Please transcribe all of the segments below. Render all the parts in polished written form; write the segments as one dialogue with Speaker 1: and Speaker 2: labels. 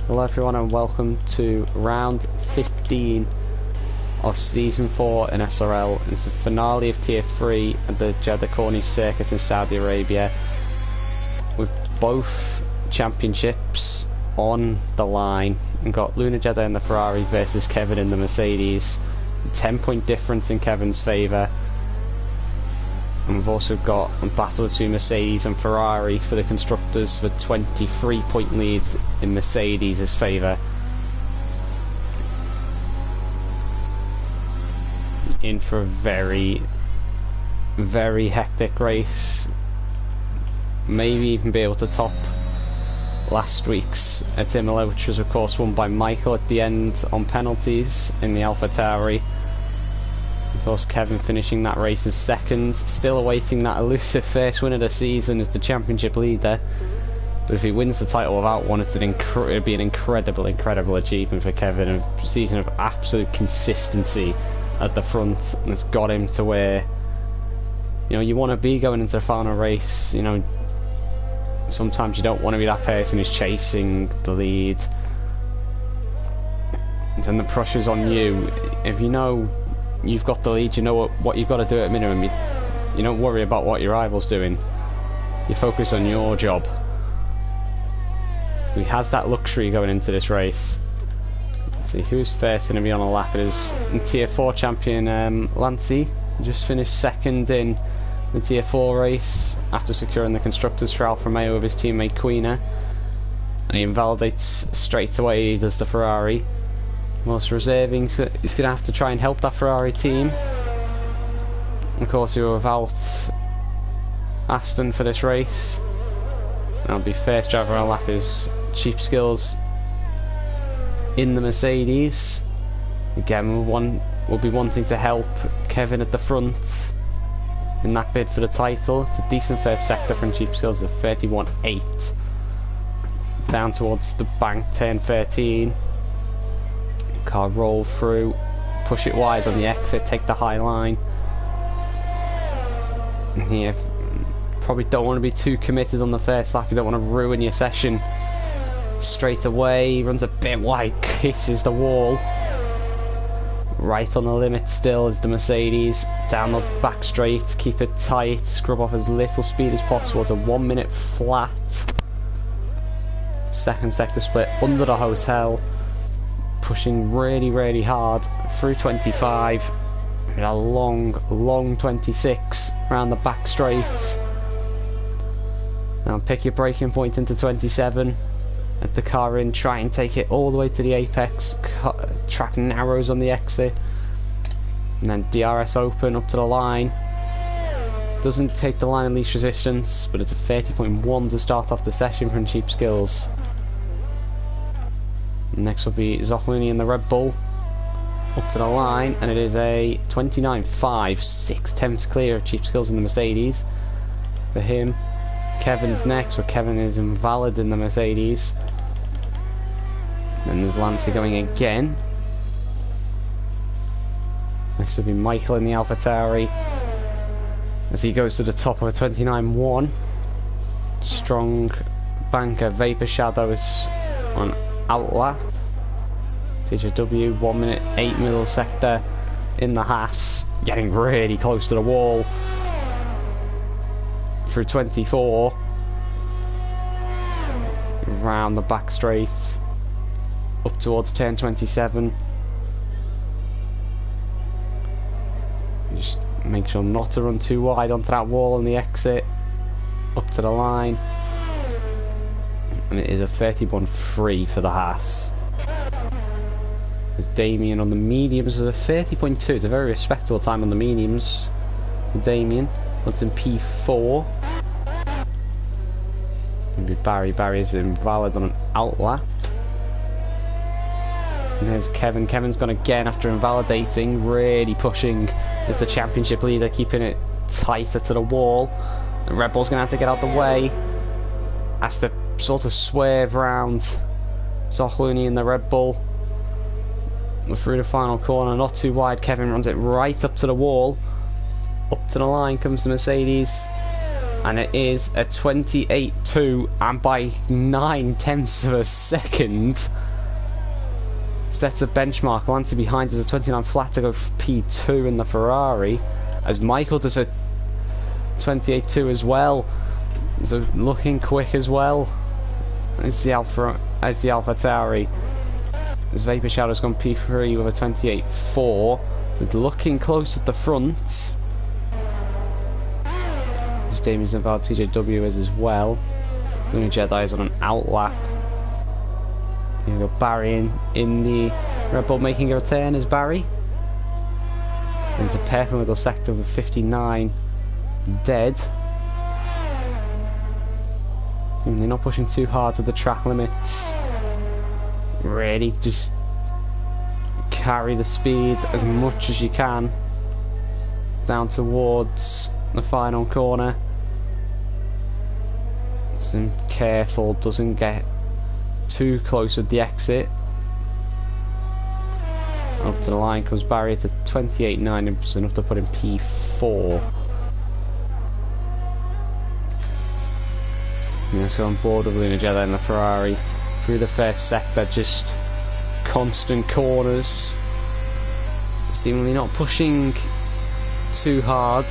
Speaker 1: Hello everyone and welcome to round 15 of season 4 in SRL. It's the finale of tier 3 at the Jeddah Corniche Circuit in Saudi Arabia, with both championships on the line. We've got Luna Jeddah in the Ferrari versus Kevin in the Mercedes. 10-point difference in Kevin's favour. And we've also got a battle between Mercedes and Ferrari for the constructors for 23-point leads in Mercedes' favour. In for a very, very hectic race. Maybe even be able to top last week's at Imola, which was of course won by Michael at the end on penalties in the AlphaTauri. Of course, Kevin finishing that race as second, still awaiting that elusive first win of the season as the championship leader. But if he wins the title without one, it'd be an incredible achievement for Kevin. A season of absolute consistency at the front, and it's got him to where, you know, you want to be going into the final race. You know, sometimes you don't want to be that person who's chasing the lead, and then the pressure's on you. If you know you've got the lead, you know what you've got to do at minimum. You don't worry about what your rival's doing. You focus on your job. So he has that luxury going into this race. Let's see who's first going to be on a lap. It is Tier 4 champion Lancey. Just finished second in the Tier 4 race after securing the constructors for Alfa Romeo with his teammate Quina. And he invalidates straight away. He does the Ferrari. Most reserving, so he's going to have to try and help that Ferrari team. Of course, we were without Aston for this race. And I'll be first driver on a lap is Cheap Skills in the Mercedes. Again, we'll be wanting to help Kevin at the front in that bid for the title. It's a decent first sector from Cheap Skills of 31.8. Down towards the bank, turn 13. Car roll through, push it wide on the exit, take the high line. And here, probably don't want to be too committed on the first lap. You don't want to ruin your session straight away. Runs a bit wide, kisses the wall. Right on the limit still is the Mercedes. Down the back straight, keep it tight, scrub off as little speed as possible. It's a 1 minute flat. Second sector split under the hotel. Pushing really hard through 25, a long 26 around the back straight. Now pick your braking point into 27, let the car in, try and take it all the way to the apex. Track narrows on the exit, and then DRS open up to the line. Doesn't take the line of least resistance, but it's a 30.1 to start off the session from Cheap Skills. Next will be Zochluni in the Red Bull up to the line, and it is a 29.5, 6 tenths clear of Cheap Skills in the Mercedes for him. Kevin's next, where Kevin is invalid in the Mercedes. Then there's Lancey going again. Next will be Michael in the AlphaTauri as he goes to the top of a 29.1. Strong banker Vapor Shadows on outlap. TJW 1 minute 8 middle sector in the Haas, getting really close to the wall through 24, round the back straight up towards turn 27. Just make sure not to run too wide onto that wall on the exit, up to the line. And it is a 30.3 for the Haas. There's Damien on the mediums at a 30.2. It's a very respectable time on the mediums. Damien puts in P4. And Barry is invalid on an outlap. And there's Kevin. Kevin's gone again after invalidating, really pushing as the championship leader, keeping it tighter to the wall. The Red Bull's going to have to get out the way. Has to sort of swerve round Zochluni in the Red Bull. Through the final corner, not too wide. Kevin runs it right up to the wall. Up to the line comes the Mercedes. and it is a 28.2, and by 9/10 of a second. Sets a benchmark. Lancia behind is a 29 flat to go for P2 in the Ferrari, as Michael does a 28.2 as well. So looking quick as well. It's the Alpha Tauri. As Vapor Shadow's gone P3 with a 28.4, with looking close at the front. As Damien's involved, TJW is as well. Luna Jedi is on an outlap. So you've got Barry in the Red Bull making a return as Barry. There's a perfect middle sector with 59 dead. And they're not pushing too hard to the track limits. Really, just carry the speed as much as you can down towards the final corner. So careful, doesn't get too close with the exit. Up to the line comes Barry to 28.9, and it's enough to put in P4. And let's go on board with Luna Jedi and the Ferrari through the first sector, just constant corners, seemingly not pushing too hard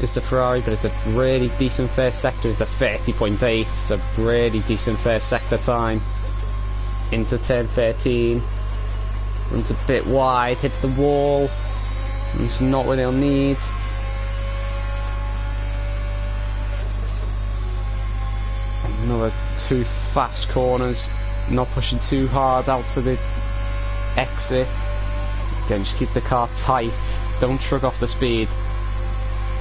Speaker 1: is the Ferrari, but it's a really decent first sector. It's a 30.8, it's a really decent first sector time. Into turn 13, runs a bit wide, hits the wall, and it's not what they'll need. Another two fast corners, not pushing too hard out to the exit. Again, just keep the car tight, don't shrug off the speed.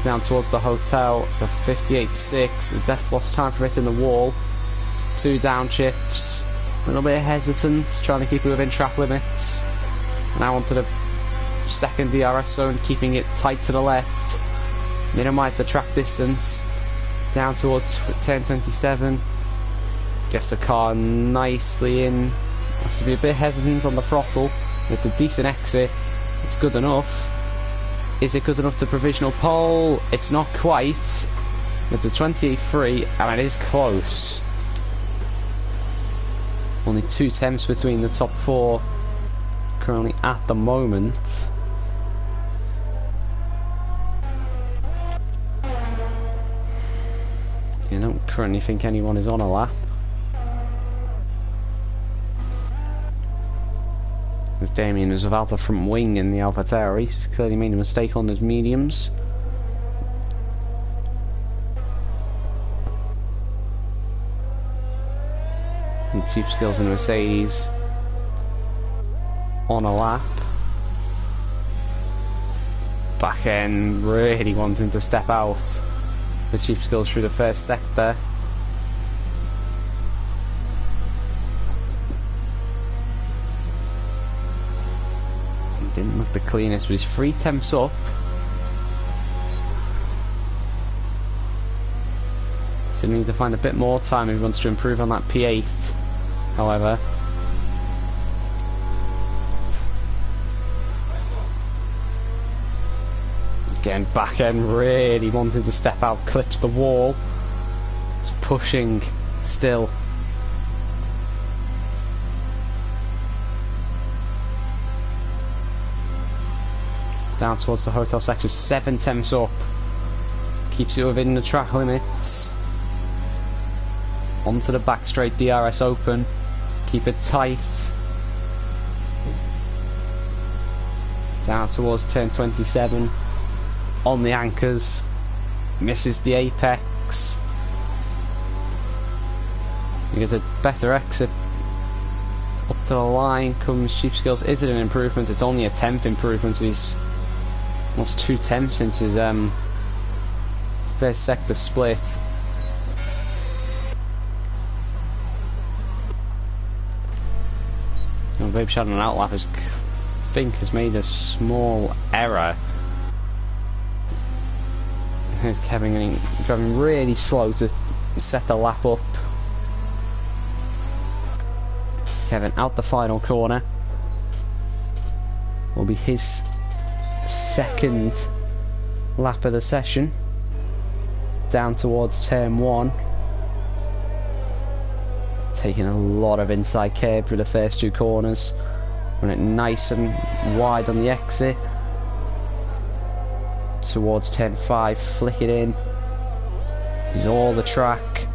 Speaker 1: Down towards the hotel to 58.6, a death loss time for hitting the wall. Two downshifts, a little bit of hesitance, trying to keep it within track limits. Now onto the second DRS zone, keeping it tight to the left. Minimise the track distance. Down towards turn 27. Gets the car nicely in. Has to be a bit hesitant on the throttle. It's a decent exit. It's good enough. Is it good enough to provisional pole? It's not quite. It's a 28.3, and it is close. Only 2 tenths between the top 4 currently at the moment. I don't currently think anyone is on a lap. As Damien is without a front wing in the Alpha Tauri, he's clearly made a mistake on those mediums. And Chief Skills in the Mercedes on a lap. Back end really wanting to step out. The Chief Skills through the first sector. Didn't look the cleanest, but he's 3 tenths up. So he needs to find a bit more time if he wants to improve on that P8. However, again, back end really wanting to step out, clips the wall. It's pushing still. Down towards the hotel section, 7 tenths up. Keeps it within the track limits. Onto the back straight, DRS open. Keep it tight. Down towards turn 27. On the anchors. Misses the apex. He gets a better exit. Up to the line comes Chief Skills. Is it an improvement? It's only a 10th improvement, so he's almost 2 tenths since his first sector split. Vape Shadow and Outlap has made a small error. Here's Kevin driving really slow to set the lap up. Kevin out the final corner. Will be his second lap of the session. down towards turn 1. Taking a lot of inside curb through the first 2 corners. Run it nice and wide on the exit. Towards turn 5, flick it in. Use all the track.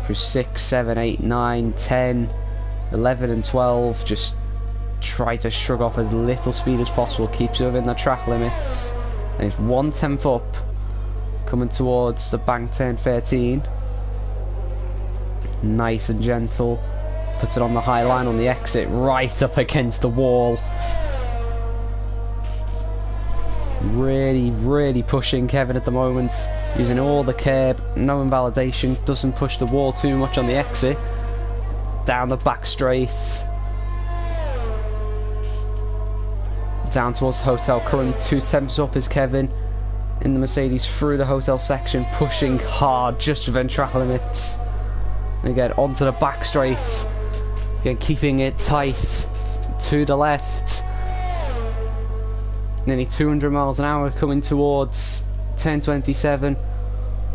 Speaker 1: Through 6, 7, 8, 9, 10, 11 and 12. Just try to shrug off as little speed as possible. Keeps it within the track limits. And it's 1/10 up. Coming towards the bank turn 13. Nice and gentle. Puts it on the high line on the exit, right up against the wall. Really pushing Kevin at the moment. Using all the curb, no invalidation. Doesn't push the wall too much on the exit. Down the back straight. Down towards the hotel. Currently 2/10 up is Kevin. In the Mercedes through the hotel section. Pushing hard just within track limits. Again, onto the back straight. Again, keeping it tight to the left. Nearly 200 miles an hour coming towards 1027.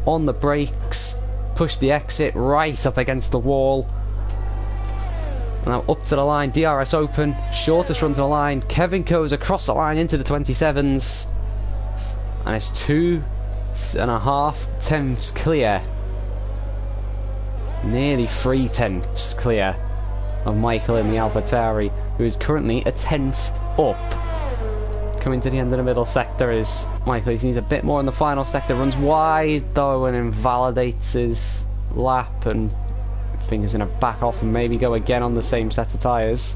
Speaker 1: On the brakes. Push the exit right up against the wall. And now up to the line. DRS open. Shortest run to the line. Kevin goes across the line into the 27s. And it's 2.5 tenths clear. Nearly 3 tenths clear of Michael in the AlphaTauri, who is currently a 10th up. Coming to the end of the middle sector is Michael. He needs a bit more in the final sector. Runs wide though and invalidates his lap, and I think he's going to back off and maybe go again on the same set of tyres.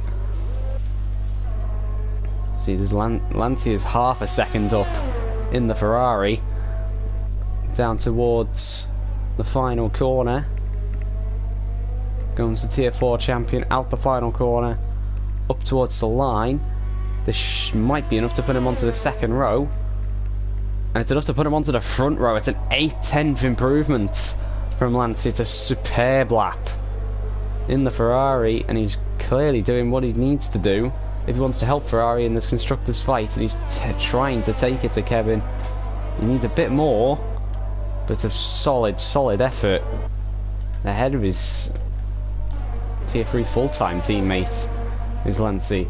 Speaker 1: See, there's Lancia is half a second up in the Ferrari. Down towards the final corner. Goes the Tier 4 champion out the final corner, up towards the line. This might be enough to put him onto the second row, and it's enough to put him onto the front row. It's an 8/10 improvement from Lance. It's a superb lap in the Ferrari, and he's clearly doing what he needs to do if he wants to help Ferrari in this constructors fight, and he's trying to take it to Kevin. He needs a bit more, but it's a solid effort ahead of his Tier 3 full-time teammate is Lancey.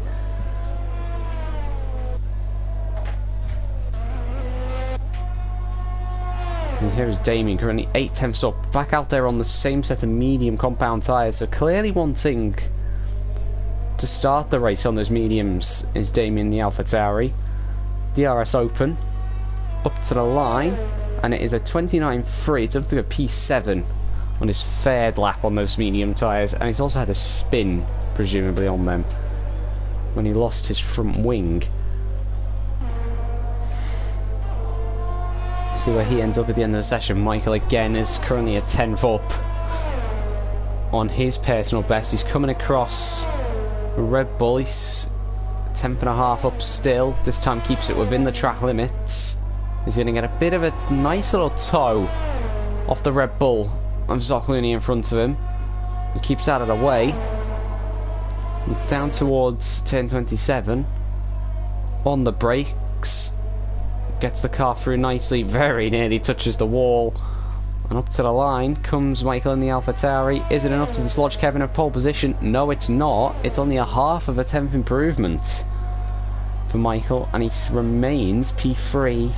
Speaker 1: And here is Damien, currently 8/10 up, back out there on the same set of medium compound tyres, so clearly wanting to start the race on those mediums is Damien the AlphaTauri. DRS open, up to the line, and it is a 29.3, it's up to a P7 on his third lap on those medium tyres, and he's also had a spin, presumably, on them when he lost his front wing. See where he ends up at the end of the session. Michael again is currently a 10th up on his personal best. He's coming across Red Bull. He's 10.5 up still. This time keeps it within the track limits. He's going to get a bit of a nice little toe off the Red Bull of Zoccolini in front of him. He keeps out of the way. Down towards 1027. On the brakes. Gets the car through nicely. Very nearly touches the wall. And up to the line comes Michael in the AlphaTauri. Is it enough to dislodge Kevin of pole position? No, it's not. It's only a half of a 10th improvement for Michael. And he remains P3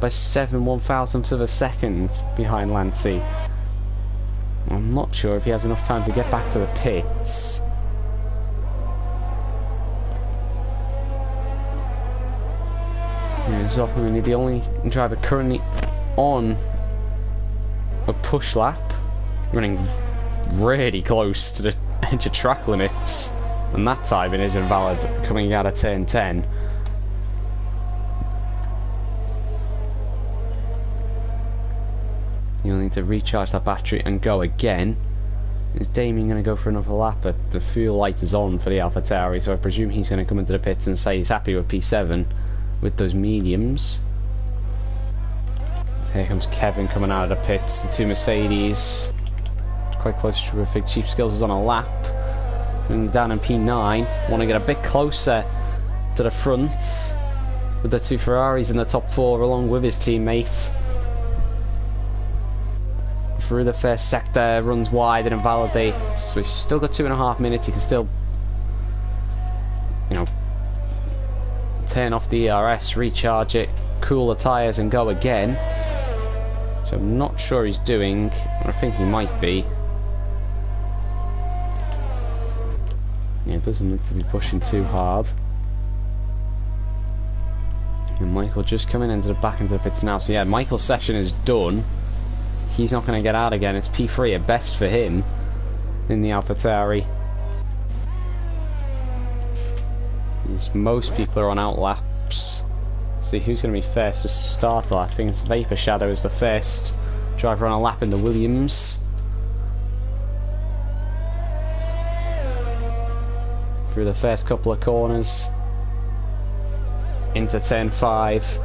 Speaker 1: by 7/1000ths of a second behind Lancey. I'm not sure if he has enough time to get back to the pits. Zoccolini, the only driver currently on a push lap, running really close to the edge of track limits, and that timing is invalid coming out of turn 10. You'll need to recharge that battery and go again. Is Damien going to go for another lap? But the fuel light is on for the AlphaTauri, so I presume he's going to come into the pits and say he's happy with P7 with those mediums. So here comes Kevin coming out of the pits. The two Mercedes quite close to terrific. Chief Skills is on a lap. Going down in P9. Want to get a bit closer to the front with the two Ferraris in the top 4 along with his teammates. through the first sector, runs wide and invalidates. We've still got 2.5 minutes. He can still, you know, turn off the ERS, recharge it, cool the tyres and go again. So I'm not sure he's doing. I think he might be. Yeah, it doesn't look to be pushing too hard. And Michael just coming into the back into the pits now. So yeah, Michael's session is done. He's not going to get out again. It's P3 at best for him in the AlphaTauri. Most people are on out laps. See who's going to be first to start. I think it's Vapor Shadow is the first driver on a lap in the Williams. Through the first couple of corners into turn 5.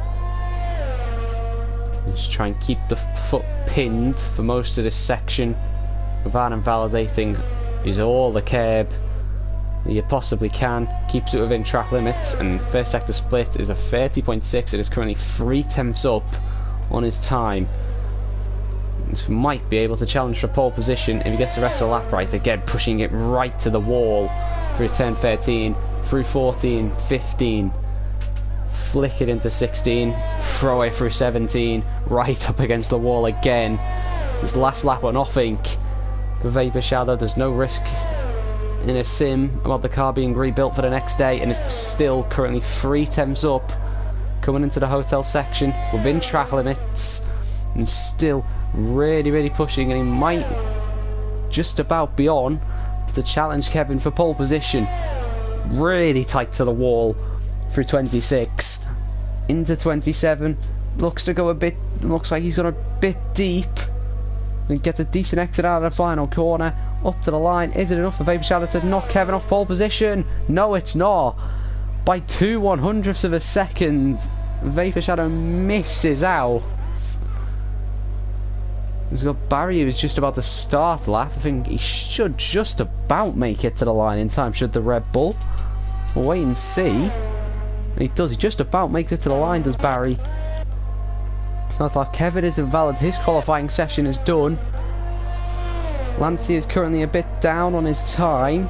Speaker 1: Just try and keep the foot pinned for most of this section without invalidating is all the curb that you possibly can. Keeps it within track limits, and first sector split is a 30.6. It is currently 3/10 up on his time. This might be able to challenge for pole position if he gets the rest of the lap right. Again, pushing it right to the wall through turn 13, through 14, 15. Flick it into 16, throw it through 17, right up against the wall again. This last lap on nothing for Vapor Shadow. There's no risk in a sim about the car being rebuilt for the next day, and it's still currently 3/10 up coming into the hotel section within track limits, and still really pushing, and he might just about be on to challenge Kevin for pole position. Really tight to the wall through 26 into 27. Looks to go a bit, looks like he's gone a bit deep and gets a decent exit out of the final corner up to the line. Is it enough for Vapor Shadow to knock Kevin off pole position? No, it's not. By 2/100ths of a second, Vapor Shadow misses out. He's got Barry who's just about to start the lap. I think he should just about make it to the line in time, should the Red Bull. We'll wait and see. He does, he just about makes it to the line, does Barry. Starts lap. Kevin is invalid, his qualifying session is done. Lancey is currently a bit down on his time.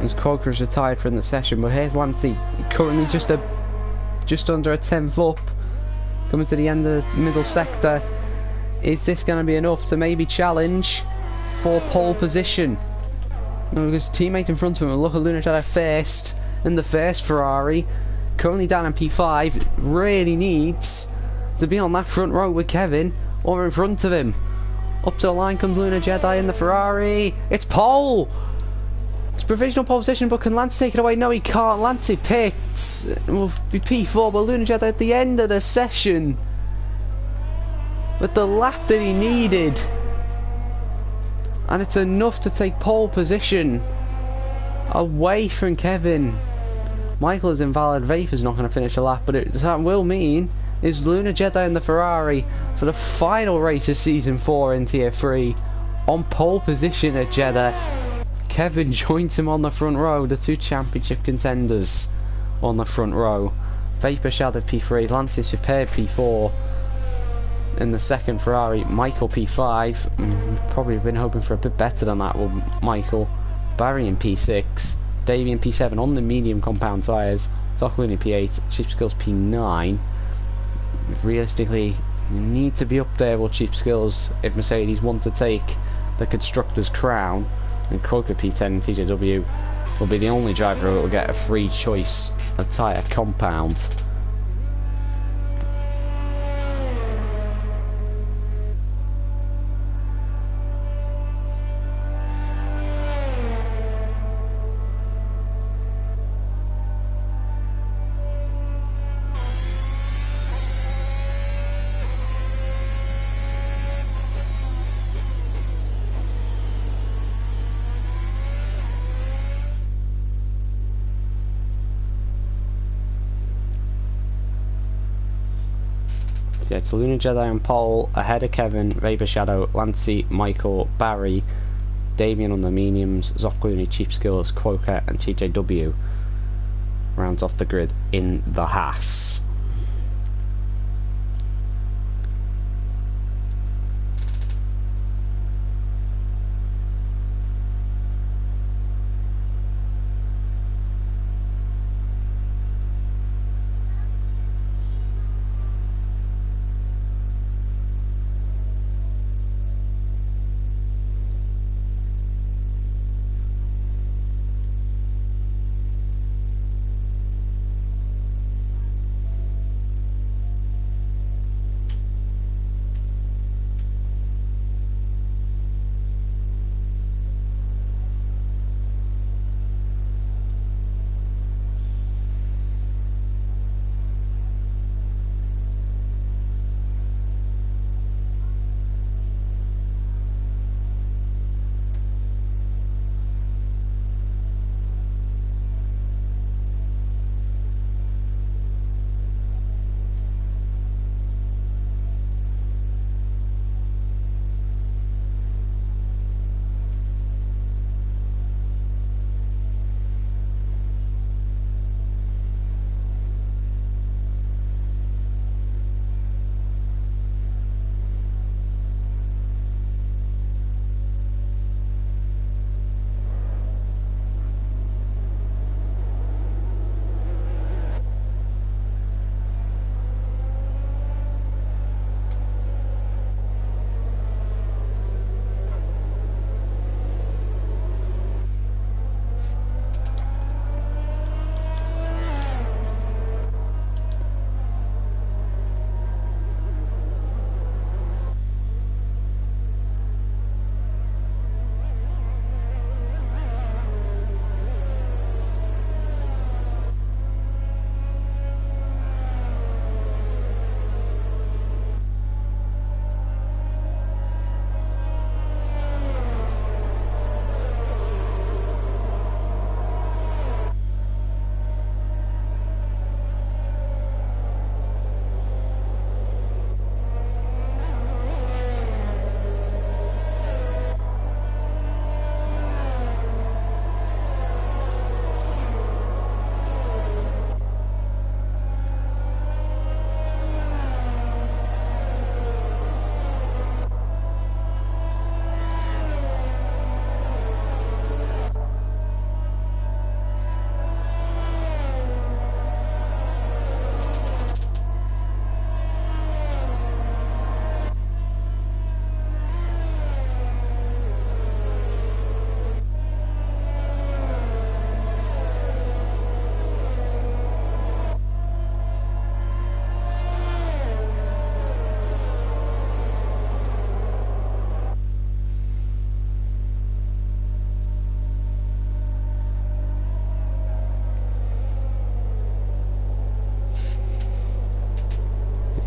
Speaker 1: As Croker is retired from the session, but here's Lancey, currently just under a 10th up. Coming to the end of the middle sector. Is this going to be enough to maybe challenge for pole position? No, because teammate in front of him will look at Luna Shadow first in the first Ferrari, currently down in P5, really needs to be on that front row with Kevin or in front of him. Up to the line comes Luna Jedi in the Ferrari. It's pole! It's provisional pole position, but can Lance take it away? No, he can't. Lance pits. It will be P4, but Luna Jedi at the end of the session with the lap that he needed, and it's enough to take pole position away from Kevin. Michael is invalid. Vapor's not going to finish a lap, but that will mean is Luna Jedi in the Ferrari for the final race of season 4 in tier 3 on pole position at Jeddah. Kevin joins him on the front row, the two championship contenders on the front row. Vapor Shadow P3, Lance is superb P4 in the second Ferrari. Michael P5, probably been hoping for a bit better than that with Michael. Barry in P6, Damien P7 on the medium compound tyres, Zoccolini P8, Cheap Skills P9. Realistically, you need to be up there with Cheap Skills if Mercedes want to take the Constructors' crown, and Croker P10 and TJW will be the only driver who will get a free choice of tyre compound. So yeah, it's Luna Jedi on pole, ahead of Kevin, Vapor Shadow, Lancey, Michael, Barry, Damien on the mediums, Zocloony, Cheap Skills, Quoker and TJW rounds off the grid in the Haas.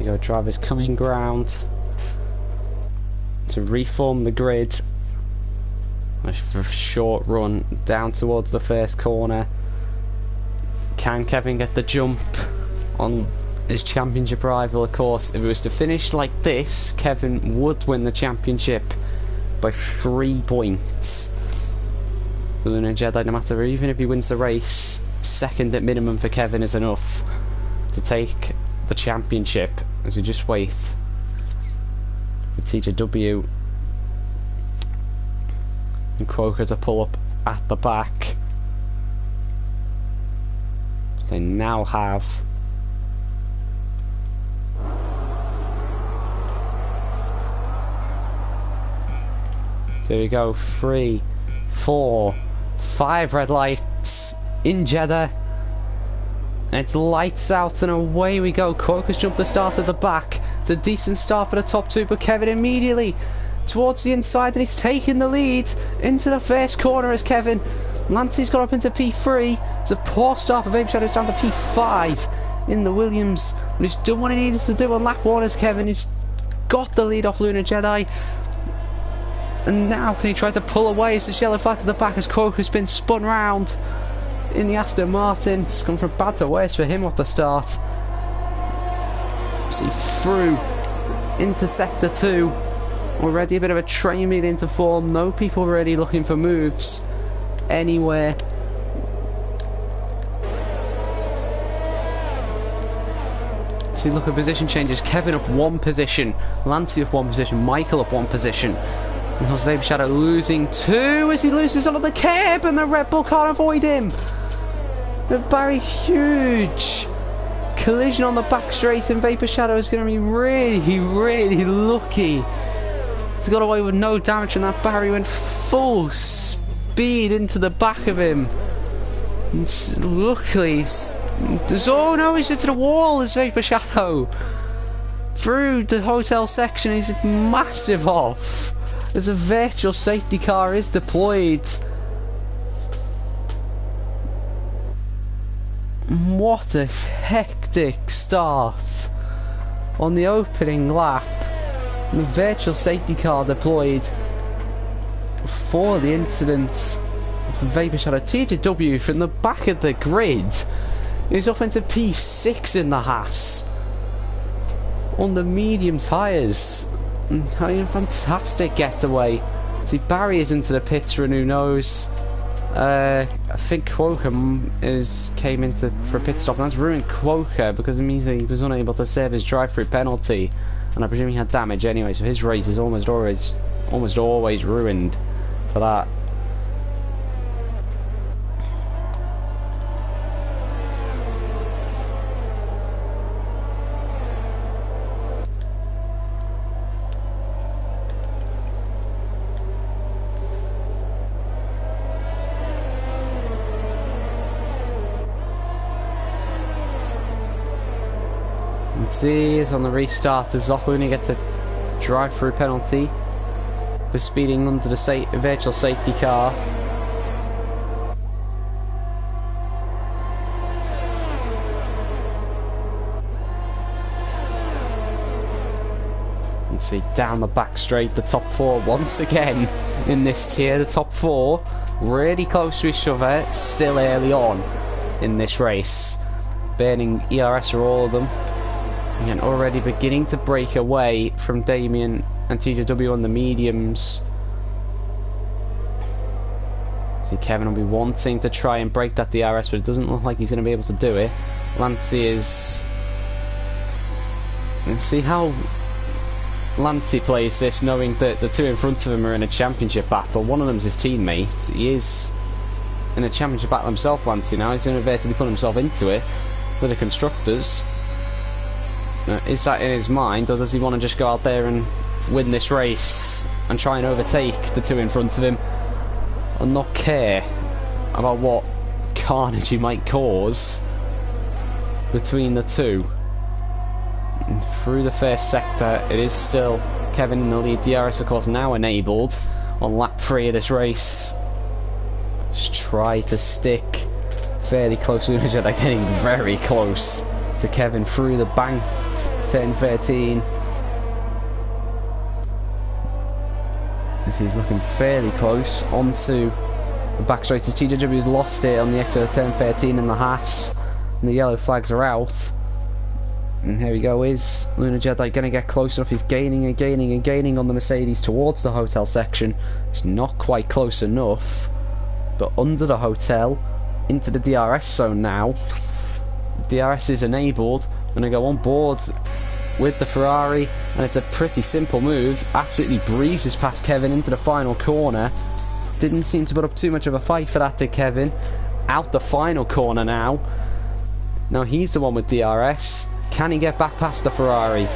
Speaker 1: There you go, drivers coming ground to reform the grid. A short run down towards the first corner. Can Kevin get the jump on his championship rival? Of course, if it was to finish like this, Kevin would win the championship by 3 points. So Lunar Jedi, no matter, even if he wins the race, second at minimum for Kevin is enough to take the championship. As we just wait for TJW and Croker to pull up at the back. They now have there we go, 3, 4, 5 red lights in Jeddah. And it's lights out and away we go. Croker's jumped the start at the back. It's a decent start for the top two, but Kevin immediately towards the inside and he's taking the lead into the first corner as Kevin. Lancey's got up into P3. It's a poor start for Vape Shadows down to P5 in the Williams. And he's done what he needed to do on lap 1 as Kevin. He's got the lead off Lunar Jedi. And now can he try to pull away as the yellow flag to the back as Croker's been spun round in the Aston Martin. It's gone from bad to worse for him at the start. See through into sector 2 Already a bit of a train being into form. No people really looking for moves anywhere. See, look at position changes. Kevin up one position, Lancey up one position, Michael up one position. Because Vapor Shadow losing two as he loses onto the curb, and the Red Bull can't avoid him. The Barry huge collision on the back straight, and Vapor Shadow is going to be really lucky. He's got away with no damage, and that Barry went full speed into the back of him. And luckily, oh no, he's into the wall as Vapor Shadow. Through the hotel section, he's massive off. As a virtual safety car is deployed. What a hectic start on the opening lap. And the virtual safety car deployed for the incident for Vapor Shadow. TJW from the back of the grid is up into P6 in the Haas on the medium tyres. Having a fantastic getaway. See, Barry is into the pits, and who knows? I think Quokka came into for a pit stop, and that's ruined Quokka because it means that he was unable to serve his drive-through penalty, and I presume he had damage anyway, so his race is almost always ruined for that. See, as on the restart, as Zohuni gets a drive-through penalty for speeding under the virtual safety car. And see, down the back straight, the top four once again in this tier. The top four really close to each other, still early on in this race. Burning ERS are all of them. And already beginning to break away from Damien and TJW on the mediums. See, Kevin will be wanting to try and break that DRS, but it doesn't look like he's going to be able to do it. Lancey is... And see how Lancey plays this, knowing that the two in front of him are in a championship battle. One of them's his teammate. He is in a championship battle himself, Lancey, now. He's inadvertently put himself into it with the constructors. Is that in his mind, or does he want to just go out there and win this race and try and overtake the two in front of him and not care about what carnage he might cause between the two? And through the first sector, it is still Kevin in the lead. DRS, of course, now enabled on lap 3 of this race. Just try to stick fairly close to They're getting very close to Kevin through the bank. 10-13. As he's looking fairly close onto the back straight, as TJW has lost it on the exit of 10-13 in the Haas, and the yellow flags are out. And here we go, is Lunar Jedi going to get close enough? He's gaining and gaining and gaining on the Mercedes towards the hotel section. It's not quite close enough, but under the hotel, into the DRS zone now. DRS is enabled. Going to go on board with the Ferrari, and it's a pretty simple move. Absolutely breezes past Kevin into the final corner. Didn't seem to put up too much of a fight for that, did Kevin? Out the final corner now. Now he's the one with DRS. Can he get back past the Ferrari?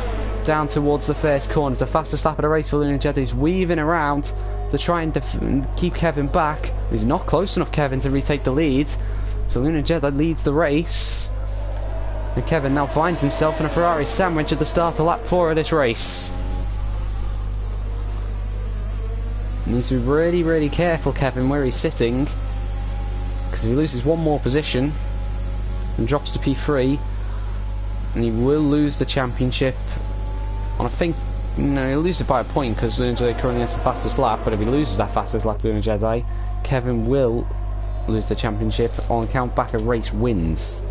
Speaker 1: Down towards the first corner. It's the fastest lap of the race for Lunar Jedi. He's weaving around to try and keep Kevin back. He's not close enough, Kevin, to retake the lead. So Lunar Jedi leads the race. And Kevin now finds himself in a Ferrari sandwich at the start of lap 4 of this race. He needs to be really careful, Kevin, where he's sitting, because if he loses one more position and drops to P3, and he will lose the championship. And I think, no, he'll lose it by a point because Lunar Jedi currently has the fastest lap, but if he loses that fastest lap, Lunar Jedi, Kevin will lose the championship on count back of race wins.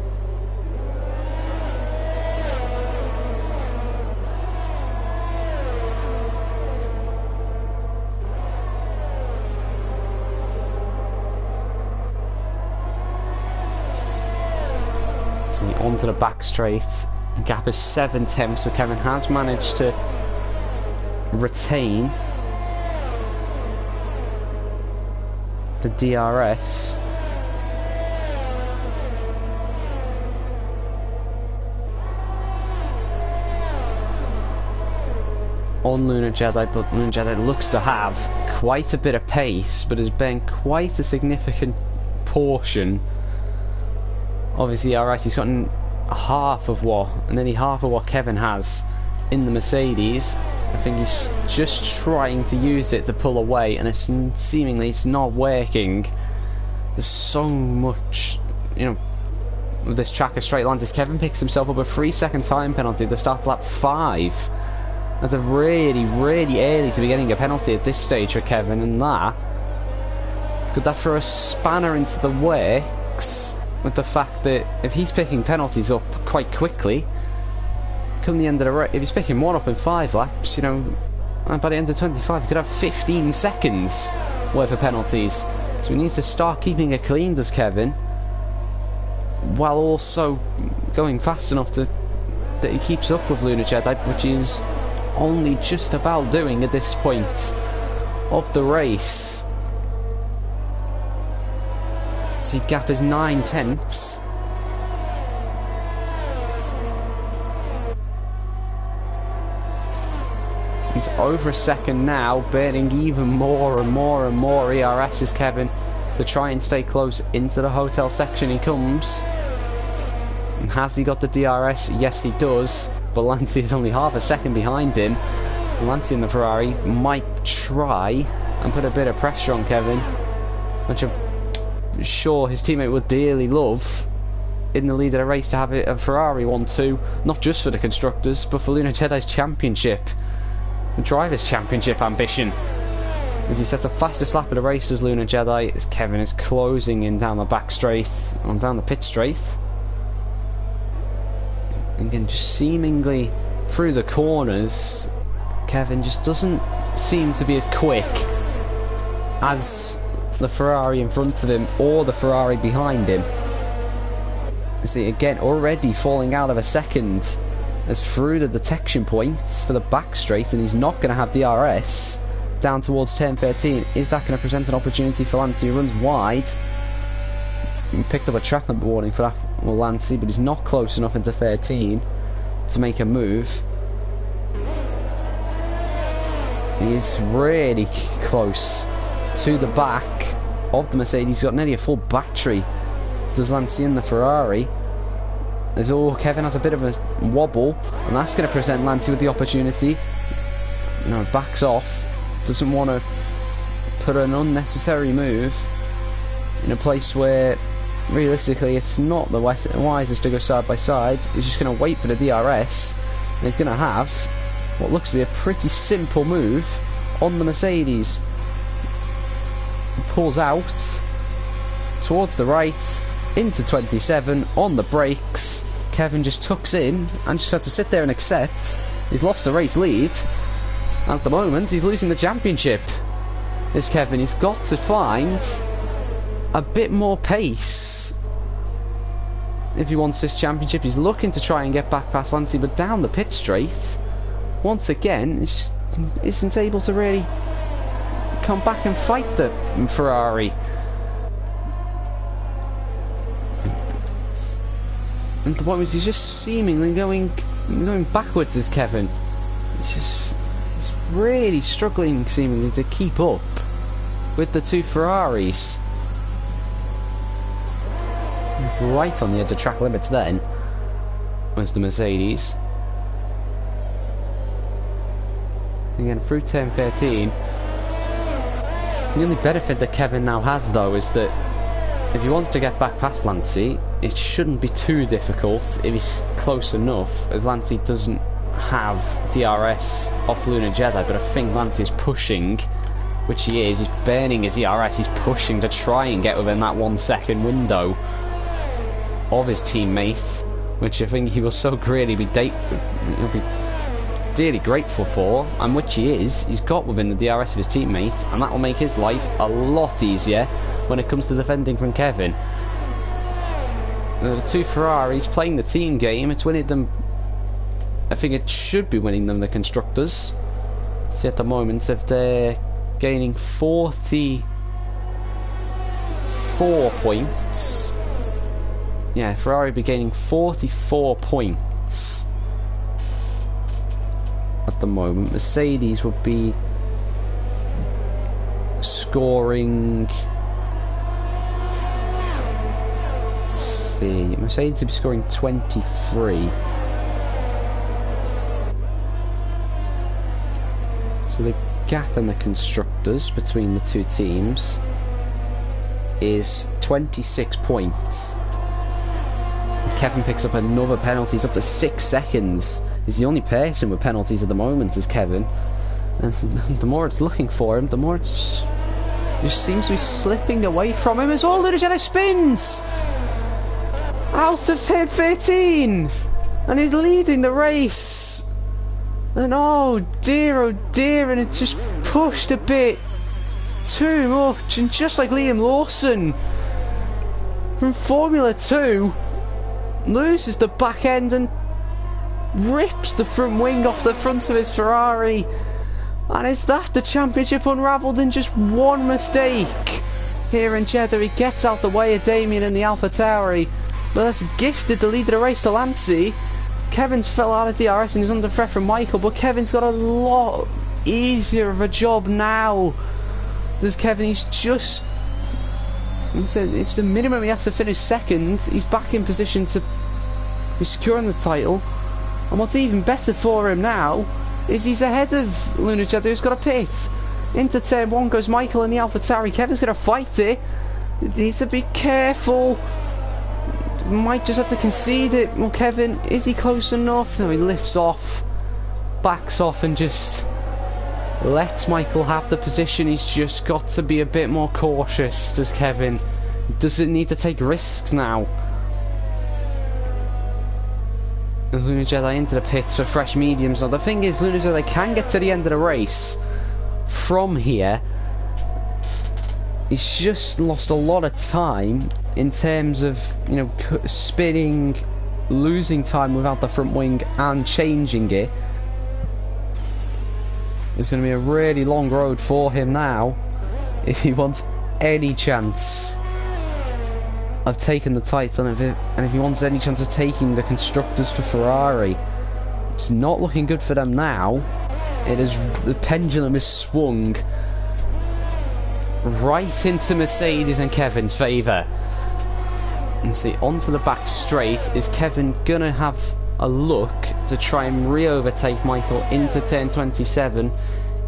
Speaker 1: So onto the back straight. Gap is 7/10, so Kevin has managed to retain the DRS. On Lunar Jedi, but Lunar Jedi looks to have quite a bit of pace, but has been quite a significant portion of his DRS. He's gotten nearly half of what Kevin has in the Mercedes. I think he's just trying to use it to pull away, and it's seemingly it's not working. There's so much, you know, with this track of straight lines. As Kevin picks himself up a 3-second time penalty at the start of lap 5. That's a really, really early to be getting a penalty at this stage for Kevin, and could that throw a spanner into the works with the fact that if he's picking penalties up quite quickly, come the end of the race, if he's picking one up in 5 laps, you know, and by the end of 25 he could have 15 seconds worth of penalties. So we need to start keeping it clean, does Kevin, while also going fast enough that he keeps up with Lunar Jedi, which is only just about doing at this point of the race. See, gap is 9/10. It's over a second now, burning even more and more and more ERS is Kevin to try and stay close into the hotel section. He comes. And has he got the DRS? Yes, he does. But Lancia is only half a second behind him. Lancia in the Ferrari might try and put a bit of pressure on Kevin, which I'm sure his teammate would dearly love in the lead of the race, to have a Ferrari 1-2, not just for the constructors, but for Lunar Jedi's championship, the driver's championship ambition. As he sets the fastest lap of the race as Lunar Jedi, as Kevin is closing in down the back straight, and down the pit straight. Again, just seemingly through the corners, Kevin just doesn't seem to be as quick as the Ferrari in front of him or the Ferrari behind him. You see, again, already falling out of a second as through the detection point for the back straight, and he's not going to have DRS down towards turn 13. Is that going to present an opportunity for Lancia? He runs wide. He picked up a traffic limit warning for that, well, Lancia, but he's not close enough into 13 to make a move. He's really close to the back of the Mercedes. He's got nearly a full battery, does Lancia in the Ferrari. As Kevin has a bit of a wobble, and that's going to present Lancia with the opportunity. You know, backs off, doesn't want to put an unnecessary move in a place where realistically it's not the wisest to go side by side. He's just going to wait for the DRS, and he's going to have what looks to be a pretty simple move on the Mercedes. He pulls out towards the right into 27 on the brakes. Kevin just tucks in and just had to sit there and accept he's lost the race lead, and at the moment he's losing the championship. This Kevin, he's got to find a bit more pace if he wants this championship. He's looking to try and get back past Lancia, but down the pit straight once again he just isn't able to really come back and fight the Ferrari. And the point was, he's just seemingly going backwards, as Kevin. He's really struggling seemingly to keep up with the two Ferraris. Right on the edge of track limits then was the Mercedes. Again, through turn 13. The only benefit that Kevin now has, though, is that if he wants to get back past Lancia, it shouldn't be too difficult if he's close enough, as Lancia doesn't have DRS off Lunar Jedi. But I think Lancia's pushing, which he is, he's burning his DRS, he's pushing to try and get within that 1 second window of his teammate, which I think he will so greatly be dearly grateful for, and which he is. He's got within the DRS of his teammate, and that will make his life a lot easier when it comes to defending from Kevin. The two Ferraris playing the team game. It's winning them. I think it should be winning them, the constructors. See at the moment if they're gaining 44 points. Yeah, Ferrari be gaining 44 points at the moment. Mercedes would be scoring. Let's see, Mercedes would be scoring 23. So the gap in the constructors between the two teams is 26 points. If Kevin picks up another penalty, he's up to 6 seconds. He's the only person with penalties at the moment, is Kevin. And the more it's looking for him, the more it just seems to be slipping away from him as all Lunogelo spins! Out of turn 13! And he's leading the race! And oh dear, and it just pushed a bit too much. And just like Liam Lawson from Formula 2, loses the back end and rips the front wing off the front of his Ferrari. And is that the championship unravelled in just one mistake? Here in Jeddah, he gets out the way of Damien in the AlphaTauri, but that's gifted the lead of the race to Lancey. Kevin's fell out of DRS and he's under threat from Michael, but Kevin's got a lot easier of a job now. Does Kevin? He's just... It's the minimum he has to finish second. He's back in position to be securing the title. And what's even better for him now is he's ahead of Lunogelo, who's got a pit. Into turn 1 goes Michael in the AlphaTauri. Kevin's going to fight it. He needs to be careful. Might just have to concede it. Well, Kevin, is he close enough? No, he lifts off, backs off, and just lets Michael have the position. He's just got to be a bit more cautious, does Kevin. Doesn't need to take risks now. As Lunogelo into the pits for fresh mediums. Now the thing is, Lunogelo can get to the end of the race from here. He's just lost a lot of time in terms of, you know, spinning, losing time without the front wing and changing it. It's going to be a really long road for him now if he wants any chance of taking the title, and if he wants any chance of taking the constructors for Ferrari. It's not looking good for them now. The pendulum is swung right into Mercedes and Kevin's favour. And see, onto the back straight. Is Kevin gonna have a look to try and re-overtake Michael into turn 27?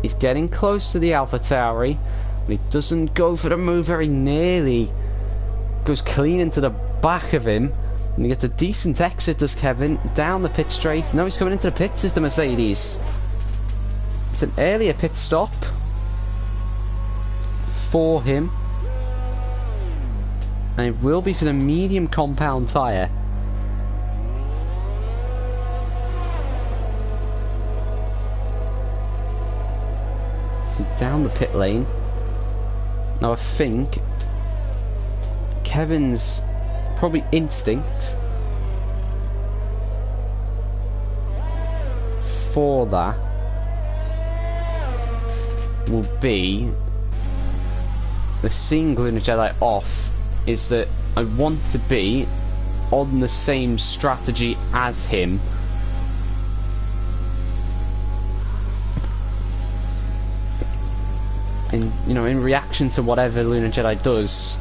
Speaker 1: He's getting close to the AlphaTauri, but he doesn't go for the move very nearly. Goes clean into the back of him, and he gets a decent exit, does Kevin, down the pit straight. Now he's coming into the pits, is the Mercedes. It's an earlier pit stop for him, and it will be for the medium compound tyre. So down the pit lane. Now I think Kevin's probably instinct for that will be the seeing Lunogelo off is that I want to be on the same strategy as him. In, you know, in reaction to whatever Lunogelo does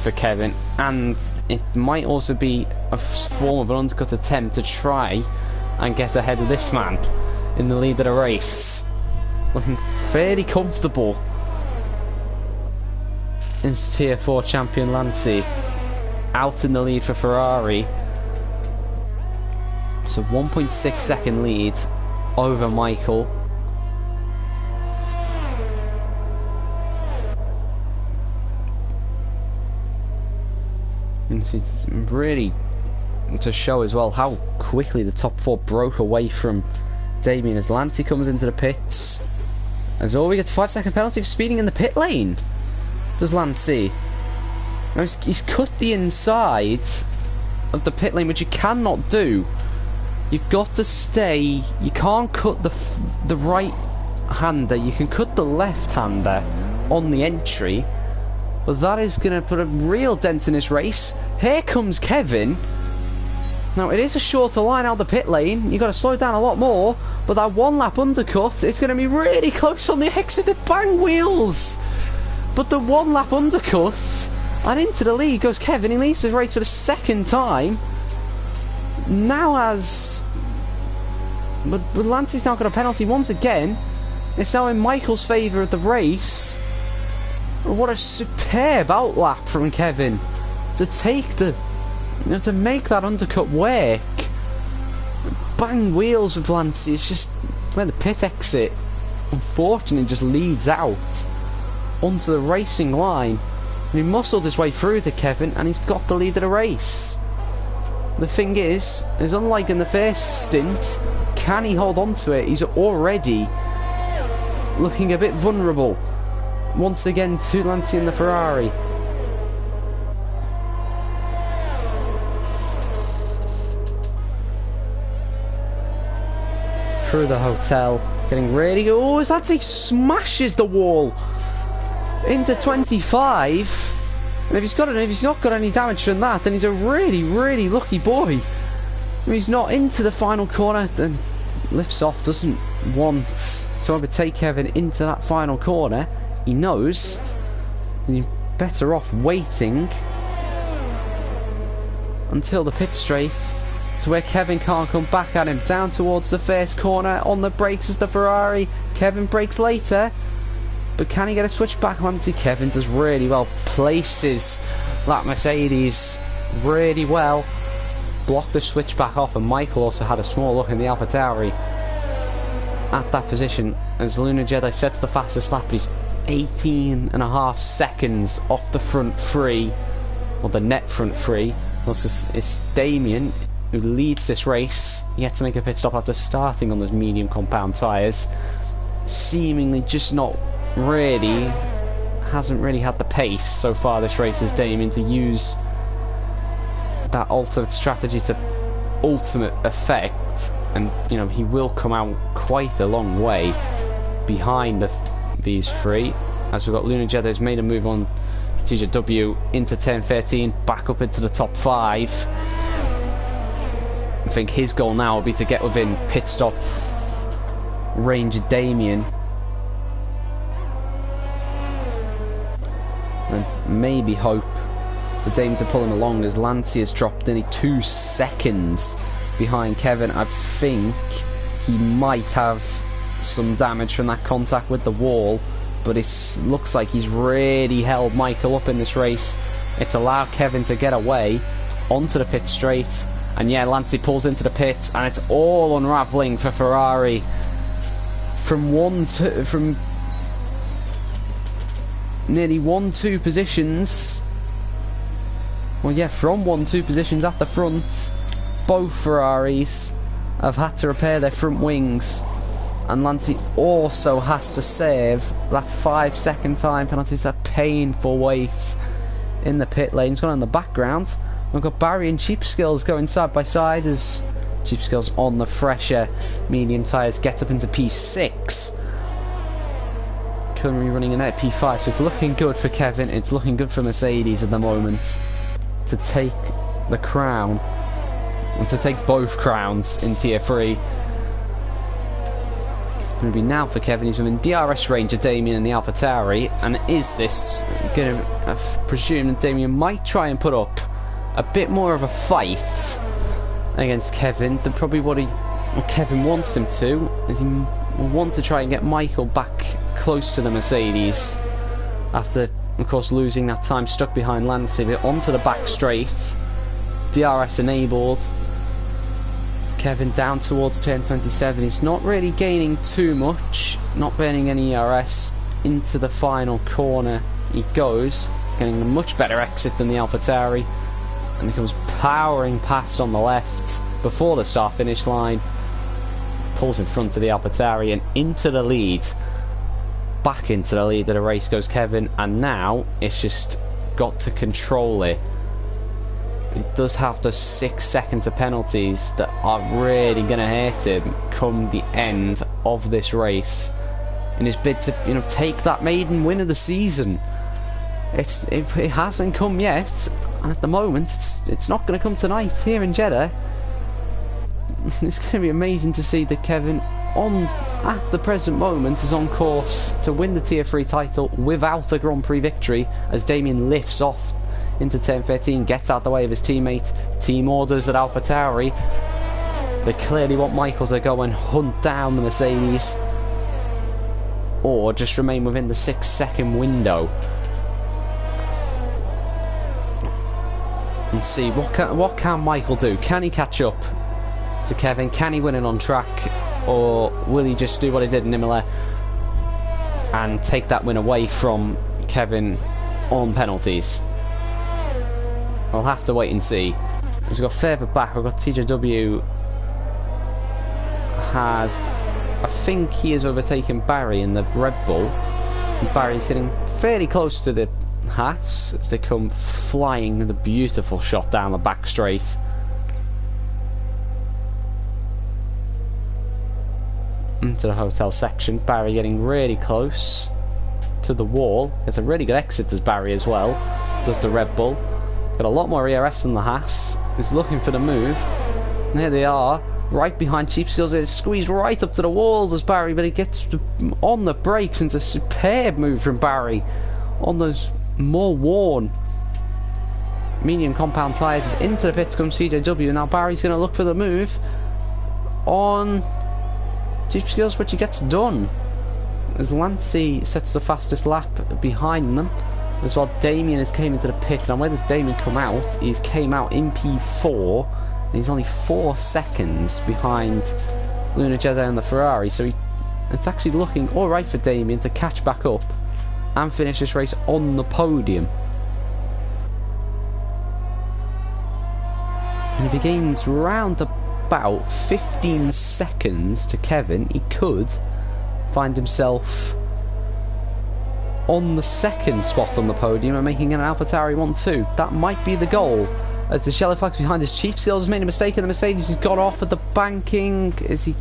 Speaker 1: for Kevin, and it might also be a form of an undercut attempt to try and get ahead of this man in the lead of the race. Looking fairly comfortable is Tier 4 champion Lancey, out in the lead for Ferrari. So 1.6 second lead over Michael. And it's really to show as well how quickly the top 4 broke away from Damien as Lancey comes into the pits. As all we get a 5-second penalty for speeding in the pit lane. Does Lancey? Now he's cut the inside of the pit lane, which you cannot do. You've got to stay. You can't cut the right hander. You can cut the left hander on the entry, but that is going to put a real dent in this race. Here comes Kevin. Now, it is a shorter line out the pit lane. You've got to slow down a lot more, but that one lap undercut is going to be really close on the exit. The bang wheels, but the one lap undercut, and into the lead goes Kevin. He leads the race for the second time. Now but Lancey's now got a penalty once again. It's now in Michael's favour of the race. What a superb outlap from Kevin to take to make that undercut work. Bang wheels of Lancey. It's just where the pit exit unfortunately just leads out onto the racing line. And he muscled his way through to Kevin, and he's got the lead of the race. The thing is unlike in the first stint, can he hold on to it? He's already looking a bit vulnerable. Once again to Lancey in the Ferrari. Through the hotel, getting ready. Oh, as Lancey smashes the wall into 25. And if he's not got any damage from that, then he's a really, really lucky boy. If he's not into the final corner, then lifts off, doesn't want to overtake Kevin into that final corner. He knows, and you're better off waiting until the pit straight to where Kevin can't come back at him. Down towards the first corner, on the brakes is the Ferrari. Kevin brakes later, but can he get a switch back? Lancey. Kevin does really well, places that Mercedes really well, blocked the switch back off, and Michael also had a small look in the AlphaTauri at that position as Lunar Jedi sets the fastest lap. He's 18.5 seconds off the front three, or the net front three. It's Damien who leads this race. He had to make a pit stop after starting on those medium compound tyres. Seemingly just not really, hasn't really had the pace so far this race as Damien to use that altered strategy to ultimate effect, and you know he will come out quite a long way behind these three, as we've got Lunar Jedi who's made a move on TJW into turn 13, back up into the top 5. I think his goal now will be to get within pit stop range of Damien, and maybe hope for Damien to pull him along, as Lancey has dropped nearly 2 seconds behind Kevin. I think he might have some damage from that contact with the wall, but it looks like he's really held Michael up in this race. It's allowed Kevin to get away onto the pit straight, and yeah, Lancey pulls into the pit, and it's all unravelling for Ferrari. From nearly 1-2 positions. Well, yeah, from 1-2 positions at the front, both Ferraris have had to repair their front wings, and Lancey also has to save that 5-second time penalty. It's a painful wait in the pit lane. It's gone in the background. We've got Barry and Cheap Skills going side by side as Cheap Skills on the fresher medium tyres gets up into P6. Currently running in at P5, so it's looking good for Kevin. It's looking good for Mercedes at the moment to take the crown, and to take both crowns in Tier 3. Maybe now for Kevin, he's within DRS range of Damien and the AlphaTauri, and is this going to presume that Damien might try and put up a bit more of a fight against Kevin than probably what Kevin wants him to, as he will want to try and get Michael back close to the Mercedes after, of course, losing that time stuck behind Lancey. But onto the back straight, DRS enabled. Kevin down towards turn 27. He's not really gaining too much, not burning any ERS. Into the final corner he goes, getting a much better exit than the AlphaTauri, and he comes powering past on the left before the start finish line, pulls in front of the AlphaTauri and into the lead. Back into the lead of the race goes Kevin, and now it's just got to control it He does have those 6 seconds of penalties that are really going to hurt him come the end of this race in his bid to, you know, take that maiden win of the season. It hasn't come yet, and at the moment it's not going to come tonight here in Jeddah. It's going to be amazing to see that Kevin, at the present moment, is on course to win the Tier 3 title without a Grand Prix victory, as Damien lifts off into turn 13, gets out the way of his teammate. Team orders at AlphaTauri. They clearly want Michael to go and hunt down the Mercedes, or just remain within the 6 second window. And see what can Michael do. Can he catch up to Kevin? Can he win it on track, or will he just do what he did in Imola and take that win away from Kevin on penalties? I'll have to wait and see. As we got further back, we've got TJW has, I think he has overtaken Barry in the Red Bull. And Barry's getting fairly close to the Haas as they come flying with a beautiful shot down the back straight. Into the hotel section. Barry getting really close to the wall. It's a really good exit, does Barry as well. Does the Red Bull. Got a lot more ERS than the Haas. He's looking for the move. There they are, right behind Cheap Skills. It's squeezed right up to the wall, does Barry, but he gets on the brakes, and it's a superb move from Barry on those more worn medium compound tyres. Into the pits comes CJW. Now Barry's going to look for the move on Cheap Skills, which he gets done as Lancey sets the fastest lap behind them. As well, Damien has came into the pit. Now where does Damien come out? He's came out in P4, and he's only 4 seconds behind Luna Jeddah and the Ferrari, so it's actually looking alright for Damien to catch back up and finish this race on the podium. And if he gains round about 15 seconds to Kevin, he could find himself on the 2nd spot on the podium and making an AlphaTauri 1-2. That might be the goal, as the yellow flag's behind his. Cheap Skills has made a mistake and the Mercedes has got off at the banking. Has he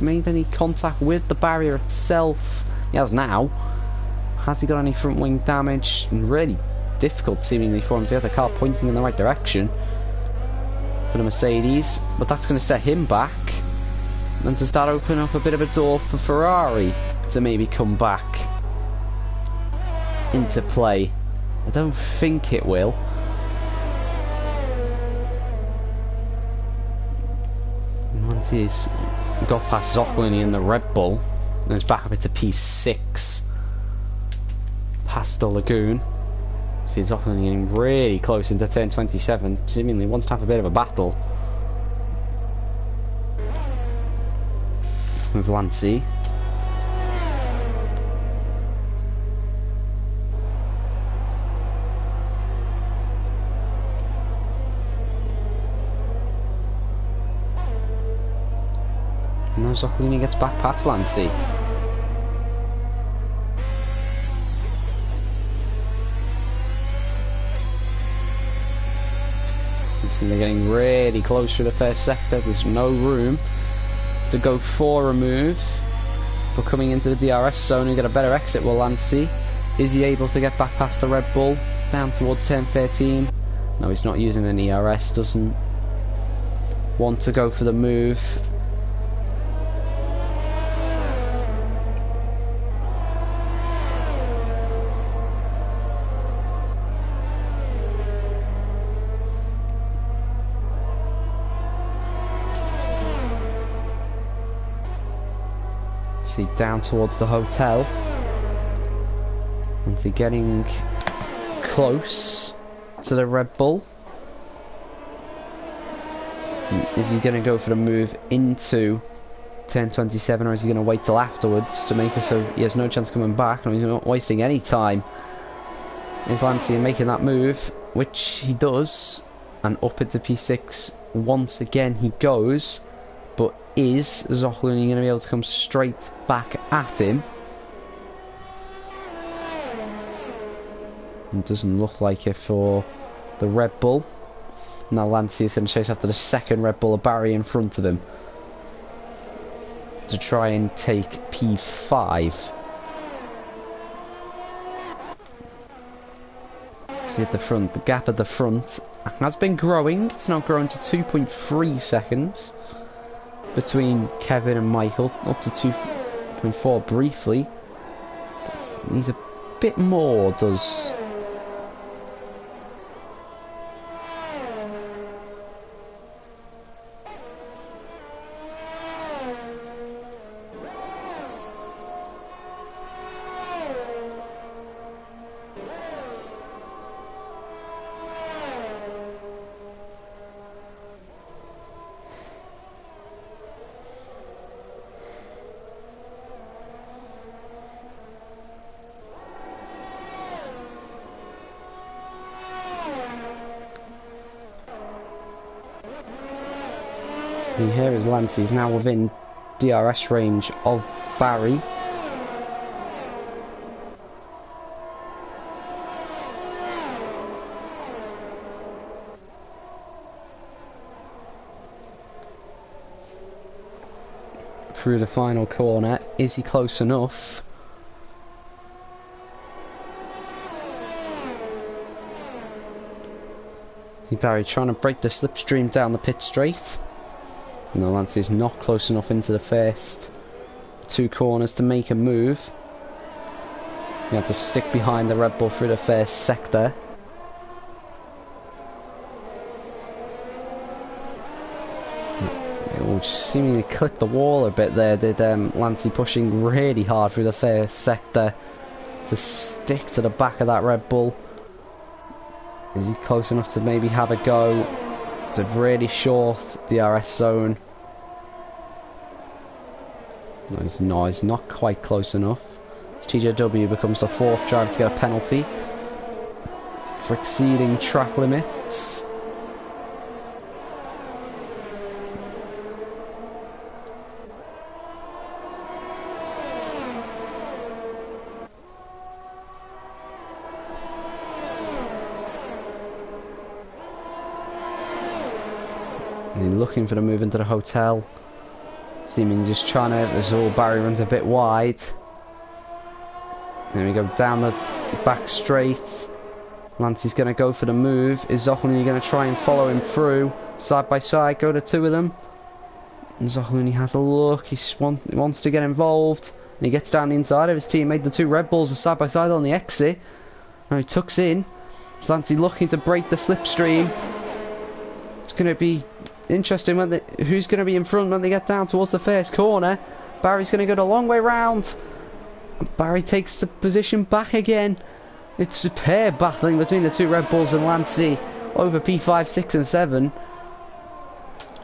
Speaker 1: made any contact with the barrier itself? He has now. Has he got any front wing damage? Really difficult seemingly for him to get the car pointing in the right direction for the Mercedes, but that's going to set him back. And does that open up a bit of a door for Ferrari to maybe come back into play? I don't think it will. And once he's got past Zoccolini in the Red Bull and is back up into P6 past the Lagoon. See Zoccolini getting really close into turn 27, seemingly wants to have a bit of a battle with Lancey. And now Zoccolini gets back past Lancey. So they're getting really close to the first sector. There's no room to go for a move, but coming into the DRS zone, you get a better exit with Lancey. Is he able to get back past the Red Bull down towards turn 13? No, he's not using an ERS, doesn't want to go for the move. See, down towards the hotel. And see, getting close to the Red Bull. Is he going to go for the move into turn 27, or is he going to wait till afterwards to make it so he has no chance coming back? No, he's not wasting any time. Is Lancey making that move, which he does, and up into P6 once again he goes. But is Zoccolini going to be able to come straight back at him? It doesn't look like it for the Red Bull. Now Lancey is going to chase after the second Red Bull of Barry in front of him to try and take P5. See at the front, the gap at the front has been growing. It's now grown to 2.3 seconds between Kevin and Michael, up to 2.4 briefly. Needs a bit more, does and here is Lancey. He's now within DRS range of Barry. Through the final corner, is he close enough? See Barry trying to break the slipstream down the pit straight. No, Lancey's not close enough into the first two corners to make a move. You have to stick behind the Red Bull through the first sector. It will seemingly clip the wall a bit there, did Lancey, pushing really hard through the first sector to stick to the back of that Red Bull. Is he close enough to maybe have a go? It's a really short DRS zone. No, he's not quite close enough. TJW becomes the fourth driver to get a penalty for exceeding track limits. And looking for the move into the hotel. Seeming just trying to, as all Barry runs a bit wide. There we go, down the back straight. Lancey's going to go for the move. Is Zocholini going to try and follow him through? Side by side, go the two of them. And Zocholini has a look. He wants to get involved. And he gets down the inside of his teammate. The two Red Bulls are side by side on the exit. Now he tucks in. Is Lancey looking to break the slipstream? It's going to be interesting when who's going to be in front when they get down towards the first corner. Barry's going to go the long way round. Barry takes the position back again. It's superb battling between the two Red Bulls and Lancey over P5, 6 and 7.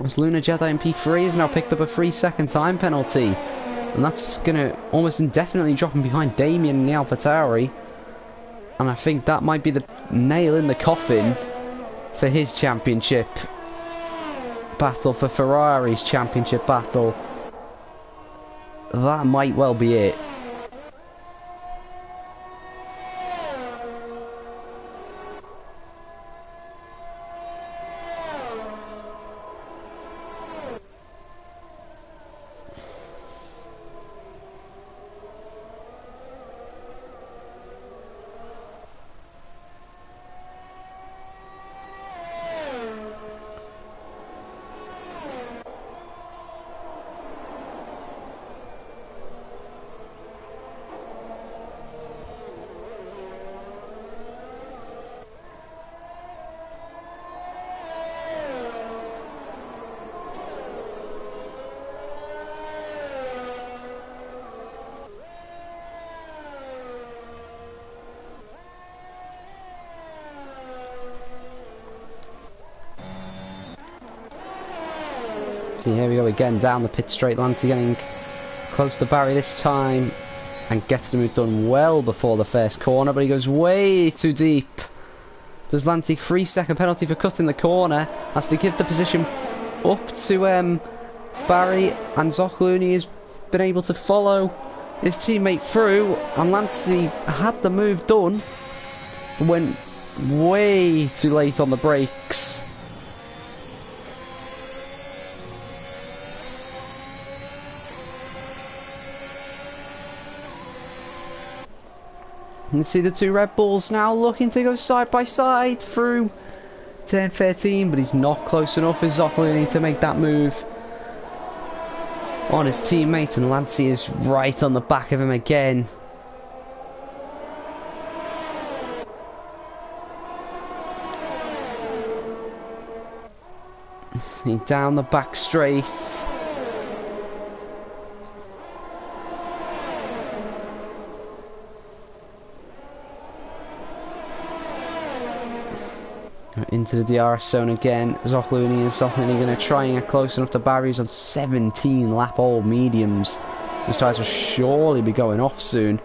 Speaker 1: As Luna Jedi in P3 has now picked up a 3-second time penalty. And that's going to almost indefinitely drop him behind Damien in the AlphaTauri. And I think that might be the nail in the coffin for his championship battle, for Ferrari's championship battle. That might well be it. Here we go again, down the pit straight. Lancey getting close to Barry this time and gets the move done well before the first corner, but he goes way too deep. Does Lancey 3-second penalty for cutting the corner? Has to give the position up to Barry, and Zocholini has been able to follow his teammate through, and Lancey had the move done, went way too late on the brakes. You can see the two Red Bulls now looking to go side by side through turn 13, but he's not close enough as Zoccolini to make that move on his teammate, and Lancey is right on the back of him again. Down the back straight. Into the DRS zone again. Zoccolini going to try and get close enough to Barry's on 17 lap old mediums. These tyres will surely be going off soon.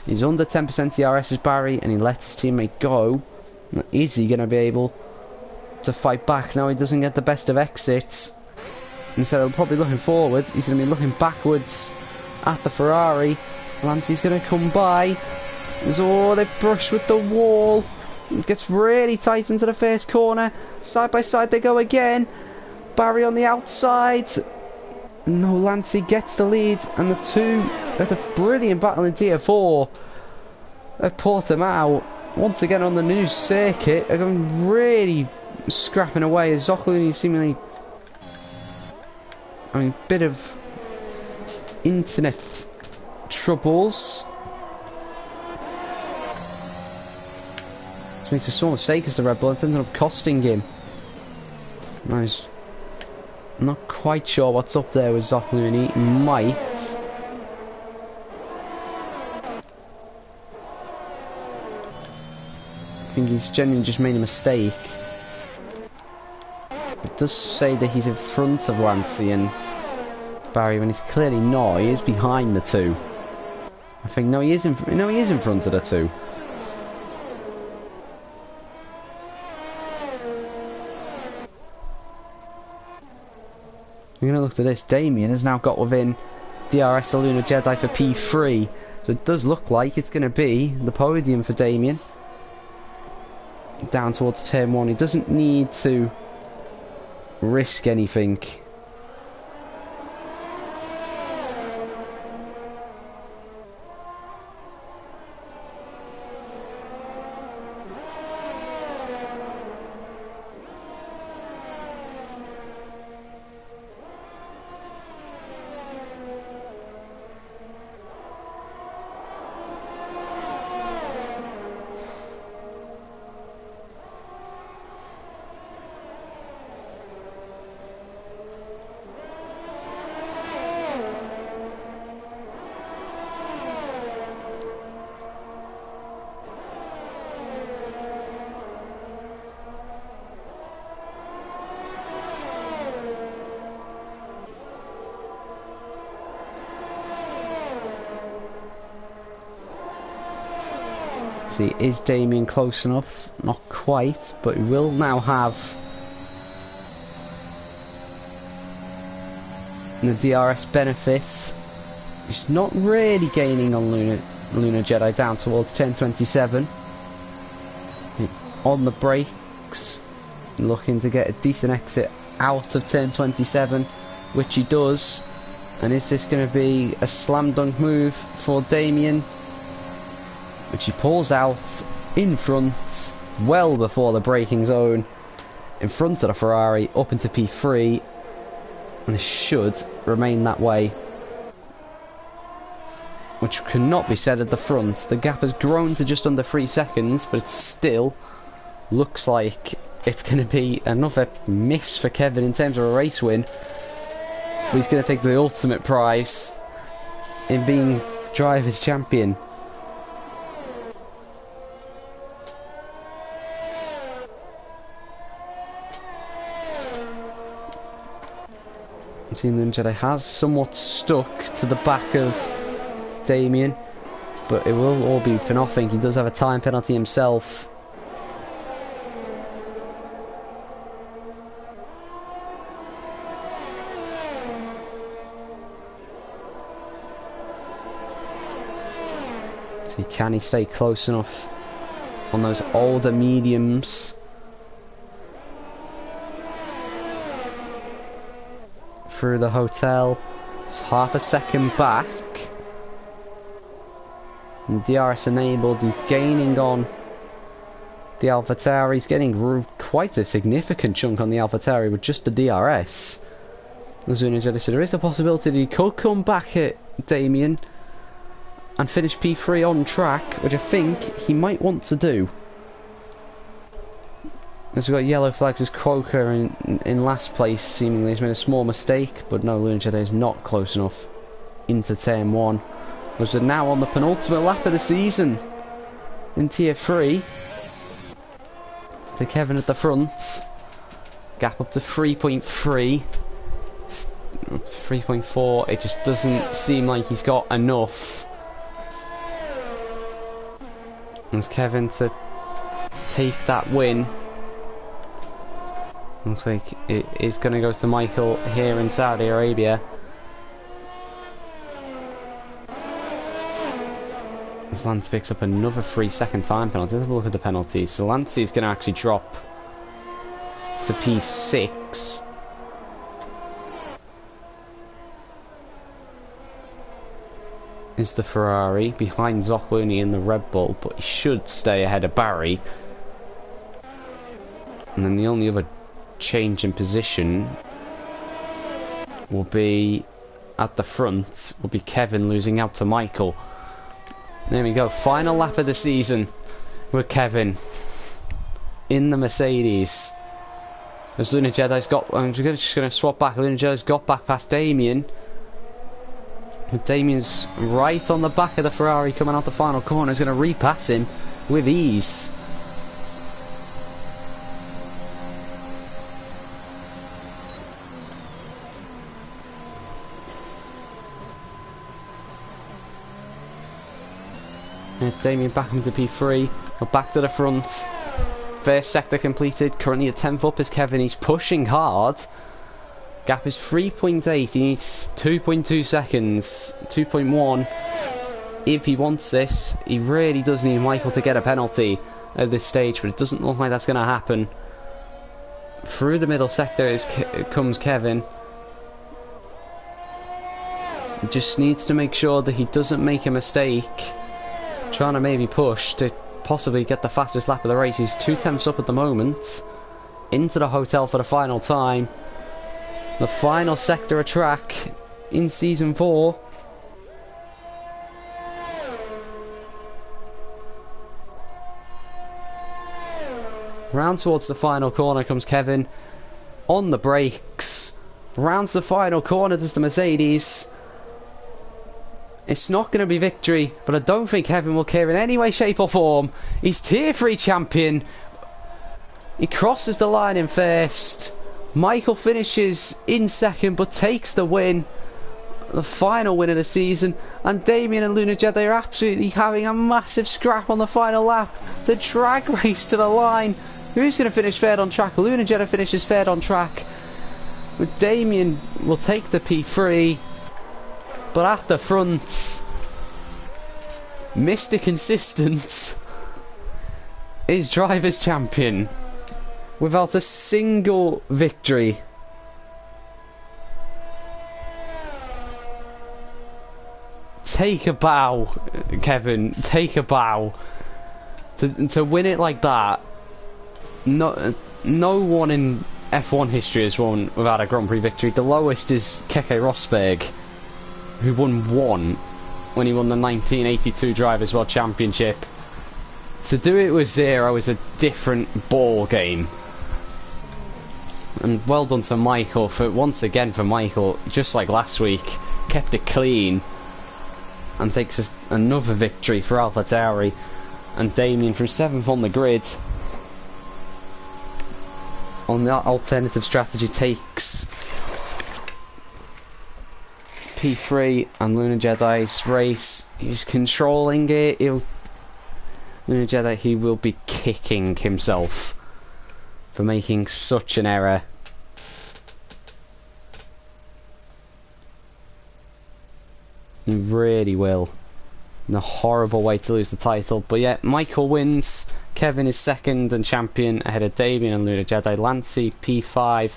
Speaker 1: He's under 10% DRS as Barry, and he lets his teammate go. Is he going to be able to fight back? No, he doesn't get the best of exits. Instead of probably looking forward, he's going to be looking backwards at the Ferrari. Lancey's going to come by. Oh, they brush with the wall. It gets really tight into the first corner. Side by side they go again. Barry on the outside. No, Lancey gets the lead, and the two had a brilliant battle in Tier 4 at Portimao. Once again on the new circuit, are going really scrapping away as Zoccolini seemingly, I mean, bit of internet troubles. This makes a small mistake as the Red Bull. It ended up costing him. I was not quite sure what's up there with Zoccolini. Might. I think he's genuinely just made a mistake. It does say that he's in front of Lancey and Barry when he's clearly not. He is behind the two. I think no, he is in front of the two. We're going to look at this. Damien has now got within DRS the Lunar Jedi for P3, so it does look like it's going to be the podium for Damien. Down towards turn 1. He doesn't need to risk anything. See, is Damien close enough? Not quite, but he will now have the DRS benefits. He's not really gaining on Lunar Jedi down towards 1027. On the brakes, looking to get a decent exit out of 1027, which he does. And is this going to be a slam dunk move for Damien? Which he pulls out in front, well before the braking zone, in front of the Ferrari, up into P3, and it should remain that way. Which cannot be said at the front. The gap has grown to just under 3 seconds, but it still looks like it's going to be another miss for Kevin in terms of a race win. But he's going to take the ultimate prize in being Drivers' Champion. Team Lunar Jedi has somewhat stuck to the back of Damien, but it will all be for nothing. He does have a time penalty himself. See, can he stay close enough on those older mediums? Through the hotel. It's half a second back. And DRS enabled, he's gaining on the AlphaTauri. He's getting quite a significant chunk on the AlphaTauri with just the DRS. As Unajedi said, there is a possibility that he could come back at Damien and finish P3 on track, which I think he might want to do. As we've got yellow flags as Croker in last place, seemingly he's made a small mistake, but no, Lunajedi is not close enough into turn 1. As we're now on the penultimate lap of the season in Tier 3. To Kevin at the front. Gap up to 3.3. 3.4, it just doesn't seem like he's got enough. As Kevin to take that win. Looks like it is going to go to Michael here in Saudi Arabia. As Lance picks up another 3-second time penalty. Let's have a look at the penalties. So Lance is going to actually drop to P6. Is the Ferrari behind Zoccolini in the Red Bull, but he should stay ahead of Barry. And then the only other change in position will be at the front, will be Kevin losing out to Michael. There we go, final lap of the season with Kevin in the Mercedes. As Lunajedi's got, I'm just going to swap back. Lunajedi's got back past Damien. Damien's right on the back of the Ferrari coming out the final corner. He's going to repass him with ease. Damien back into P3, but back to the front. First sector completed, currently at 10th up is Kevin. He's pushing hard. Gap is 3.8, he needs 2.2 seconds, 2.1. If he wants this, he really does need Michael to get a penalty at this stage, but it doesn't look like that's going to happen. Through the middle sector comes Kevin. He just needs to make sure that he doesn't make a mistake. Trying to maybe push to possibly get the fastest lap of the race. He's 2/10 up at the moment. Into the hotel for the final time. The final sector of track in Season 4. Round towards the final corner comes Kevin. On the brakes. Rounds the final corner does the Mercedes. It's not going to be victory, but I don't think Kevin will care in any way, shape or form. He's Tier 3 champion. He crosses the line in first. Michael finishes in second, but takes the win. The final win of the season. And Damien and Lunajedi are absolutely having a massive scrap on the final lap. The drag race to the line. Who's going to finish third on track? Lunajedi finishes third on track. But Damien will take the P3. But at the front, Mr. Consistent is Drivers' Champion without a single victory. Take a bow, Kevin. Take a bow. To win it like that. No one in F1 history has won without a Grand Prix victory. The lowest is Keke Rosberg, who won one when he won the 1982 Drivers' World Championship. To do it with 0 is a different ball game. And well done to Michael for once again for Michael, just like last week, kept it clean and takes us another victory for AlphaTauri. And Damien from 7th on the grid on the alternative strategy takes P3 and Lunajedi's race. He's controlling it. Lunajedi, he will be kicking himself for making such an error. He really will. And a horrible way to lose the title. But yeah, Michael wins. Kevin is second and champion ahead of Damien and Lunajedi. Lancey P5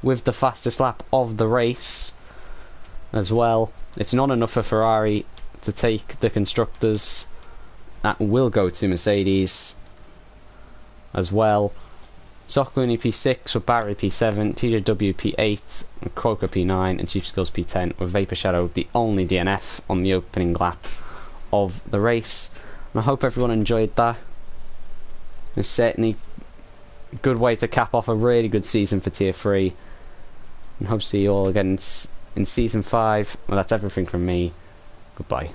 Speaker 1: with the fastest lap of the race as well. It's not enough for Ferrari to take the constructors. that will go to Mercedes as well. Zocloony P6 with Barry P7, TJW P8, and Croker P9, and Chief Skills P10, with Vapor Shadow the only DNF on the opening lap of the race. And I hope everyone enjoyed that. It's certainly a good way to cap off a really good season for Tier 3. And hope to see you all again in Season 5. Well, that's everything from me. Goodbye.